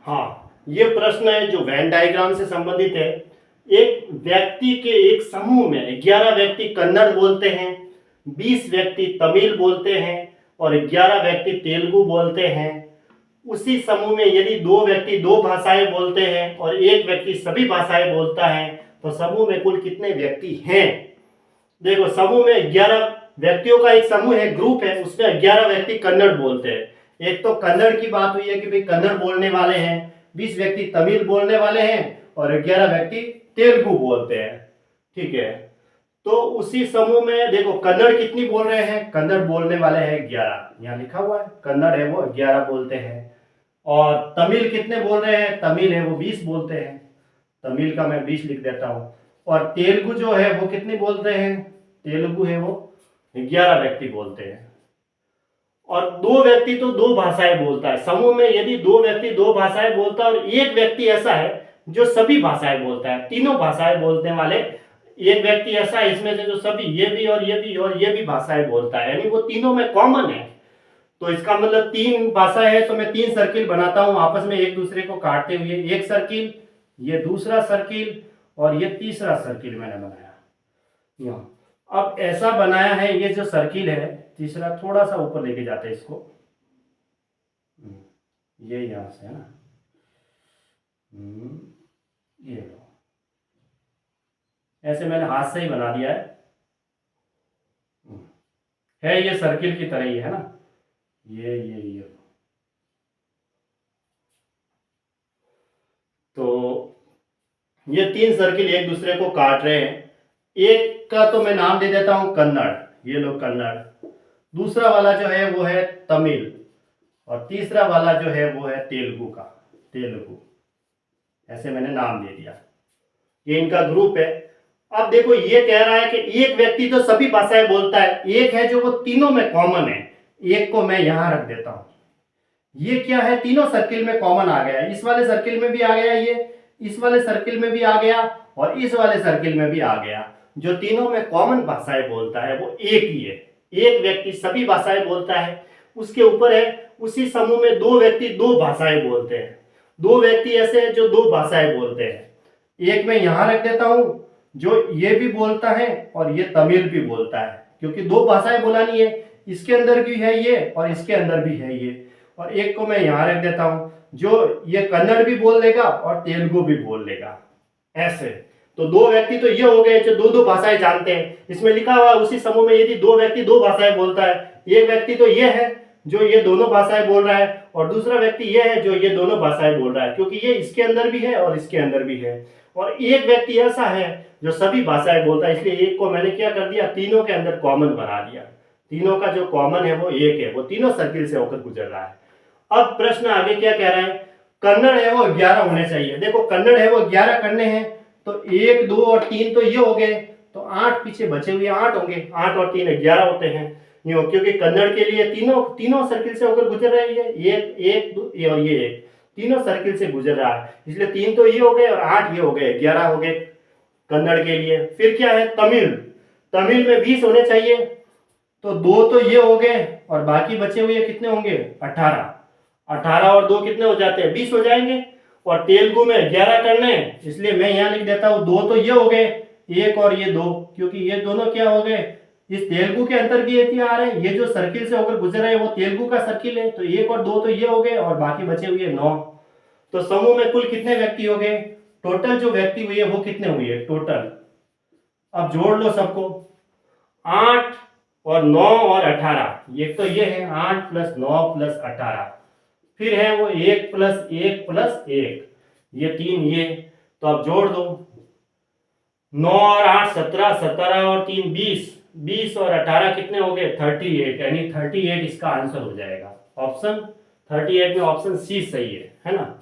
हाँ, ये प्रश्न है जो वेन डायग्राम से संबंधित है। एक व्यक्ति के एक समूह में 11 व्यक्ति कन्नड़ बोलते हैं, 20 व्यक्ति तमिल बोलते हैं और 11 व्यक्ति तेलुगु बोलते हैं। उसी समूह में यदि दो व्यक्ति दो भाषाएं बोलते हैं और एक व्यक्ति सभी भाषाएं बोलता है तो समूह में कुल कितने व्यक्ति हैं? देखो, समूह में 11 व्यक्तियों का एक समूह है, ग्रुप है, उसमें 11 व्यक्ति कन्नड़ बोलते हैं। एक तो कन्नड़ की बात हुई है कि भाई कन्नड़ बोलने वाले हैं, 20 व्यक्ति तमिल बोलने वाले हैं और 11 व्यक्ति तेलुगु बोलते हैं। ठीक है, तो उसी समूह में देखो कन्नड़ कितनी बोल रहे हैं? कन्नड़ बोलने वाले हैं 11, यहाँ लिखा हुआ है कन्नड़ है वो 11 बोलते हैं। और तमिल कितने बोल रहे हैं? तमिल है वो 20 बोलते हैं, तमिल का मैं 20 लिख देता हूँ। और तेलुगु जो है वो कितने बोलते हैं? तेलुगु है वो 11 व्यक्ति बोलते हैं। और दो व्यक्ति तो दो भाषाएं बोलता है। समूह में यदि दो व्यक्ति दो भाषाएं बोलता है और एक व्यक्ति ऐसा है जो सभी भाषाएं बोलता है, तीनों भाषाएं बोलने वाले एक व्यक्ति ऐसा है इसमें से जो सभी ये भी और ये भी और ये भी भाषाएं बोलता है, यानी वो तीनों में कॉमन है। तो इसका मतलब 3 भाषा है, तो मैं 3 सर्किल बनाता हूं आपस में एक दूसरे को काटते हुए। एक सर्किल, ये दूसरा सर्किल और ये तीसरा सर्किल मैंने बनाया यहाँ। अब ऐसा बनाया है, ये जो सर्किल है तीसरा, थोड़ा सा ऊपर लेके जाते हैं इसको, ये यहां से है ना, ये लो, ऐसे मैंने हाथ से ही बना दिया है ये सर्किल की तरह ही है ना, ये तो ये 3 सर्किल एक दूसरे को काट रहे हैं। एक का तो मैं नाम दे देता हूं कन्नड़, ये लो कन्नड़। दूसरा वाला जो है वो है तमिल और तीसरा वाला जो है वो है तेलुगु का, तेलुगु। ऐसे मैंने नाम दे दिया, ये इनका ग्रुप है। अब देखो ये कह रहा है कि एक व्यक्ति तो सभी भाषाएं बोलता है, एक है जो वो तीनों में कॉमन है, एक को मैं यहां रख देता हूं। ये क्या है? तीनों सर्किल में कॉमन आ गया, इस वाले सर्किल में भी आ गया, ये इस वाले सर्किल में भी आ गया और इस वाले सर्किल में भी आ गया। जो तीनों में कॉमन भाषाएं बोलता है वो एक ही है, एक व्यक्ति सभी भाषाएं बोलता है। उसके ऊपर है उसी समूह में दो व्यक्ति दो भाषाएं बोलते हैं, दो व्यक्ति ऐसे हैं जो दो भाषाएं बोलते हैं। एक मैं यहां रख देता हूं जो ये भी बोलता है और ये तमिल भी बोलता है, क्योंकि दो भाषाएं बोलानी है, इसके अंदर भी है ये और इसके अंदर भी है ये। और एक को मैं यहां रख देता हूं जो ये कन्नड़ भी बोल लेगा और तेलुगु भी बोल लेगा, ऐसे। तो दो व्यक्ति तो ये हो गए जो दो दो भाषाएं जानते हैं। इसमें लिखा हुआ उसी समूह में यदि दो व्यक्ति दो भाषाएं बोलता है, एक व्यक्ति तो ये है जो ये दोनों भाषाएं बोल रहा है और दूसरा व्यक्ति ये है जो ये दोनों भाषाएं बोल रहा है, क्योंकि ये इसके अंदर भी है और इसके अंदर भी है। और एक व्यक्ति ऐसा है जो सभी भाषाएं बोलता है, इसलिए एक को मैंने क्या कर दिया, तीनों के अंदर कॉमन बना दिया। तीनों का जो कॉमन है वो एक है, वो तीनों सर्किल से होकर गुजर रहा है। अब प्रश्न आगे क्या कह रहा है? कन्नड़ है वो 11 होने चाहिए। देखो कन्नड़ है वो 11 करने हैं तो 1 2 और 3 तो ये हो गए, तो 8 पीछे बचे हुए 8 होंगे, 8 और 3 11 होते हैं यूं, क्योंकि कन्नड़ के लिए तीनों सर्किल से होकर गुजर रही है, ये और ये एक, तीनों सर्किल से गुजर रहा है, इसलिए 3 तो ये हो गए और 8 ये हो गए, 11 हो गए कन्नड़ के लिए। फिर क्या है? तमिल, तमिल में 20 होने चाहिए, तो 2 तो ये हो गए और बाकी बचे हुए कितने होंगे? 18, 18 और 2 कितने हो जाते हैं? 20 हो जाएंगे। और तेलुगु में 11 करने हैं, इसलिए मैं यहाँ लिख देता हूँ 2 तो ये हो गए, 1 और ये 2, क्योंकि ये दोनों क्या हो गए, इस तेलुगु के अंदर भी ये आ रहे हैं, ये जो सर्किल से होकर गुजर रहे हैं वो तेलुगु का सर्किल है, तो 1 और 2 तो ये हो गए और बाकी बचे हुए 9। तो समूह में कुल कितने व्यक्ति हो गए? टोटल जो व्यक्ति हुए वो कितने हुए टोटल? अब जोड़ लो सबको, 8 और 9 और 18, ये तो ये है 8 प्लस 9 प्लस 18, फिर है वो 1 प्लस 1 प्लस 1, ये 3 ये, तो अब जोड़ दो, 9 और 8 17, 17 और 3 20, 20 और 18 कितने हो गए? 38, यानी 38 इसका आंसर हो जाएगा। ऑप्शन 38 में ऑप्शन सी सही है ना।